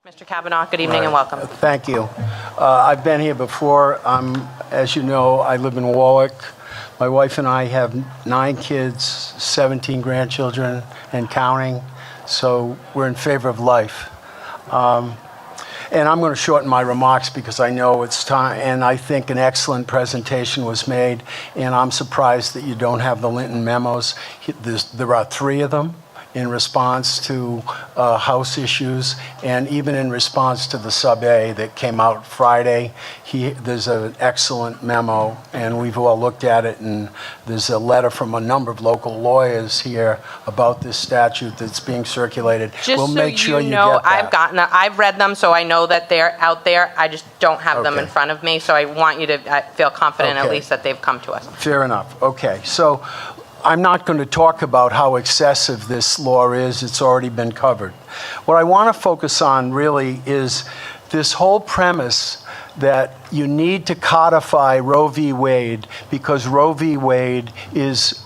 Mr. Kavanaugh, good evening and welcome. Thank you. I've been here before. As you know, I live in Warwick. My wife and I have 9 kids, 17 grandchildren, and counting. So we're in favor of life. And I'm going to shorten my remarks because I know it's time, and I think an excellent presentation was made, and I'm surprised that you don't have the Linton memos. There are 3 of them in response to House issues, and even in response to the Sub-A that came out Friday. There's an excellent memo, and we've all looked at it, and there's a letter from a number of local lawyers here about this statute that's being circulated. Just we'll so make sure you know, get that. I've read them, so I know that they're out there. I just don't have them in Okay. front of me, so I want you to feel confident at Okay. least that they've come to us. Fair enough. Okay, so I'm not going to talk about how excessive this law is. It's already been covered. What I want to focus on really is this whole premise that you need to codify Roe v. Wade because Roe v. Wade is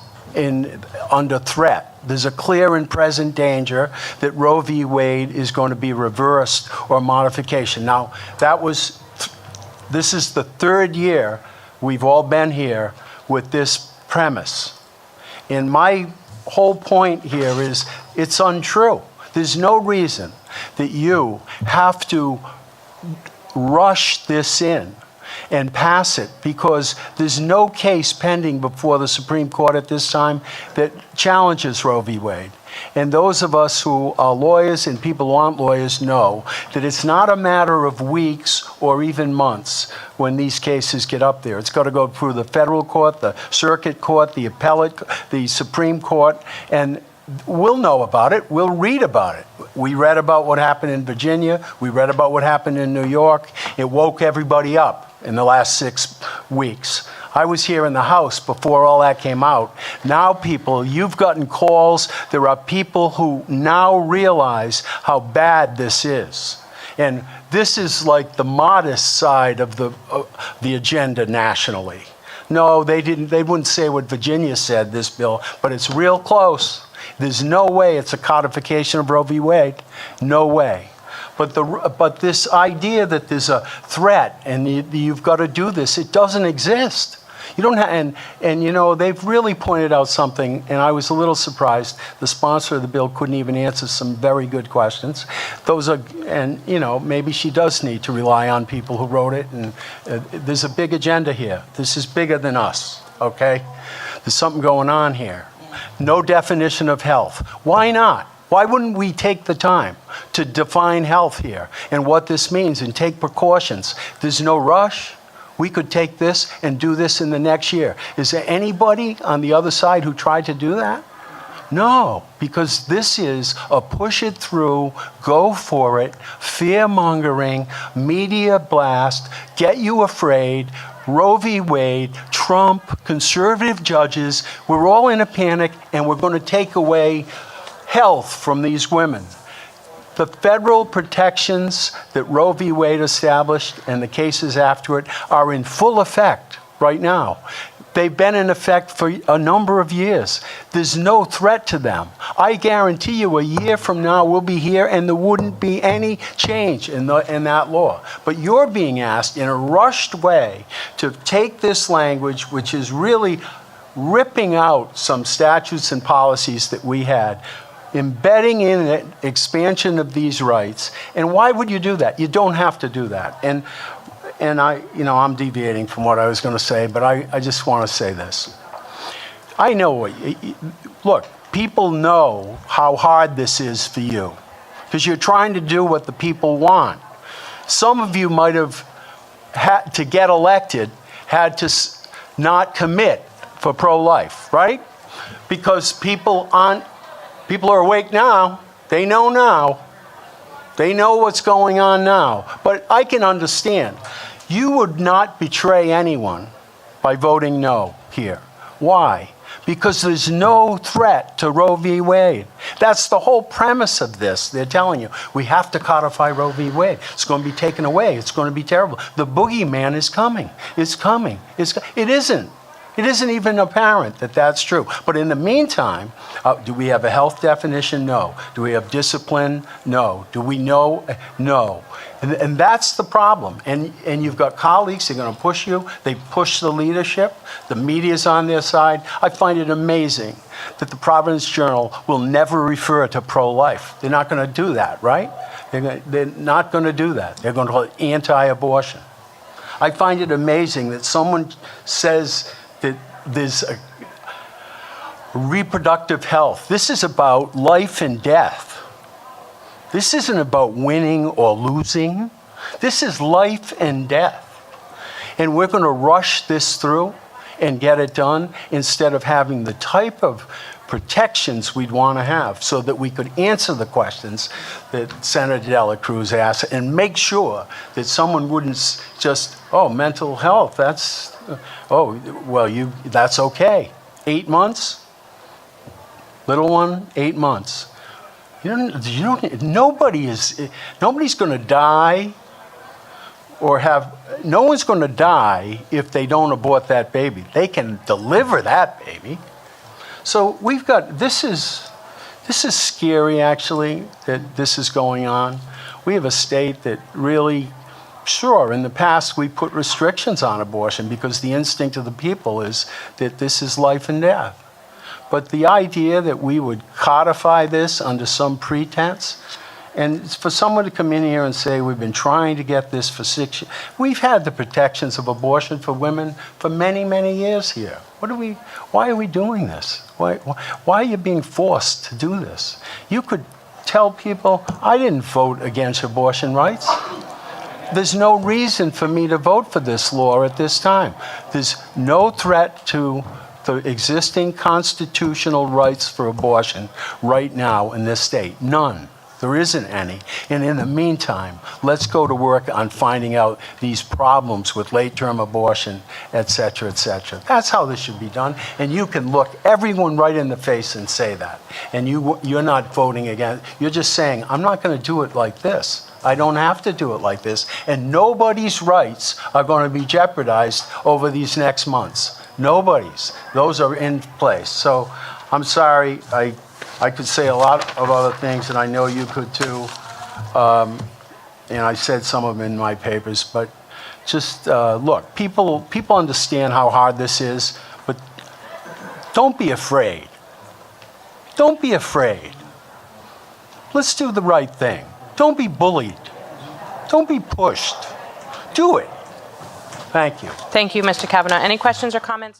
under threat. There's a clear and present danger that Roe v. Wade is going to be reversed or modification. Now, this is the 3rd year we've all been here with this premise. And my whole point here is it's untrue. There's no reason that you have to rush this in and pass it because there's no case pending before the Supreme Court at this time that challenges Roe v. Wade. And those of us who are lawyers and people who aren't lawyers know that it's not a matter of weeks or even months when these cases get up there. It's got to go through the federal court, the circuit court, the appellate, the Supreme Court, and we'll know about it. We'll read about it. We read about what happened in Virginia. We read about what happened in New York. It woke everybody up in the last 6 weeks. I was here in the House before all that came out. Now people, you've gotten calls. There are people who now realize how bad this is. And this is like the modest side of the agenda nationally. No, they wouldn't say what Virginia said, this bill, but it's real close. There's no way it's a codification of Roe v. Wade. No way. But this idea that there's a threat and you've got to do this, it doesn't exist. You don't have, and you know, they've really pointed out something, and I was a little surprised. The sponsor of the bill couldn't even answer some very good questions. And you know, maybe she does need to rely on people who wrote it, and there's a big agenda here. This is bigger than us, okay? There's something going on here. No definition of health. Why not? Why wouldn't we take the time to define health here and what this means and take precautions? There's no rush. We could take this and do this in the next year. Is there anybody on the other side who tried to do that? No, because this is a push it through, go for it, fear-mongering, media blast, get you afraid, Roe v. Wade, Trump, conservative judges. We're all in a panic, and we're going to take away health from these women. The federal protections that Roe v. Wade established and the cases after it are in full effect right now. They've been in effect for a number of years. There's no threat to them. I guarantee you a year from now we'll be here and there wouldn't be any change in that law. But you're being asked in a rushed way to take this language, which is really ripping out some statutes and policies that we had, embedding in it expansion of these rights. And why would you do that? You don't have to do that. And I'm deviating from what I was going to say, but I just want to say this. I know look, people know how hard this is for you because you're trying to do what the people want. Some of you might have had to get elected, had to not commit for pro-life, right? Because people are awake now. They know now. They know what's going on now. But I can understand. You would not betray anyone by voting no here. Why? Because there's no threat to Roe v. Wade. That's the whole premise of this. They're telling you, we have to codify Roe v. Wade. It's going to be taken away. It's going to be terrible. The boogeyman is coming. It's coming. It isn't. It isn't even apparent that that's true. But in the meantime, do we have a health definition? No. Do we have discipline? No. Do we know? No. And that's the problem. And you've got colleagues, they're going to push you. They push the leadership. The media's on their side. I find it amazing that the Providence Journal will never refer to pro-life. They're not going to do that, right? They're not going to do that. They're going to call it anti-abortion. I find it amazing that someone says that there's a reproductive health. This is about life and death. This isn't about winning or losing. This is life and death. And we're going to rush this through and get it done instead of having the type of protections we'd want to have so that we could answer the questions that Senator Dela Cruz asked and make sure that someone wouldn't just, oh, mental health, that's, oh, well, that's okay. 8 months? Little one, 8 months. Nobody's going to die no one's going to die if they don't abort that baby. They can deliver that baby. So we've got, this is scary actually, that this is going on. We have a state that really, sure, in the past we put restrictions on abortion because the instinct of the people is that this is life and death. But the idea that we would codify this under some pretense, and for someone to come in here and say, we've been trying to get this for 6 years. We've had the protections of abortion for women for many, many years here. Why are we doing this? Why are you being forced to do this? You could tell people, I didn't vote against abortion rights. There's no reason for me to vote for this law at this time. There's no threat to the existing constitutional rights for abortion right now in this state. None. There isn't any. And in the meantime, let's go to work on finding out these problems with late-term abortion, et cetera, et cetera. That's how this should be done. And you can look everyone right in the face and say that. And you're not voting against. You're just saying, I'm not going to do it like this. I don't have to do it like this. And nobody's rights are going to be jeopardized over these next months. Nobody's. Those are in place. So I'm sorry. I could say a lot of other things, and I know you could too. And I said some of them in my papers, but just look, people understand how hard this is, but don't be afraid. Don't be afraid. Let's do the right thing. Don't be bullied. Don't be pushed. Do it. Thank you. Thank you, Mr. Kavanaugh. Any questions or comments?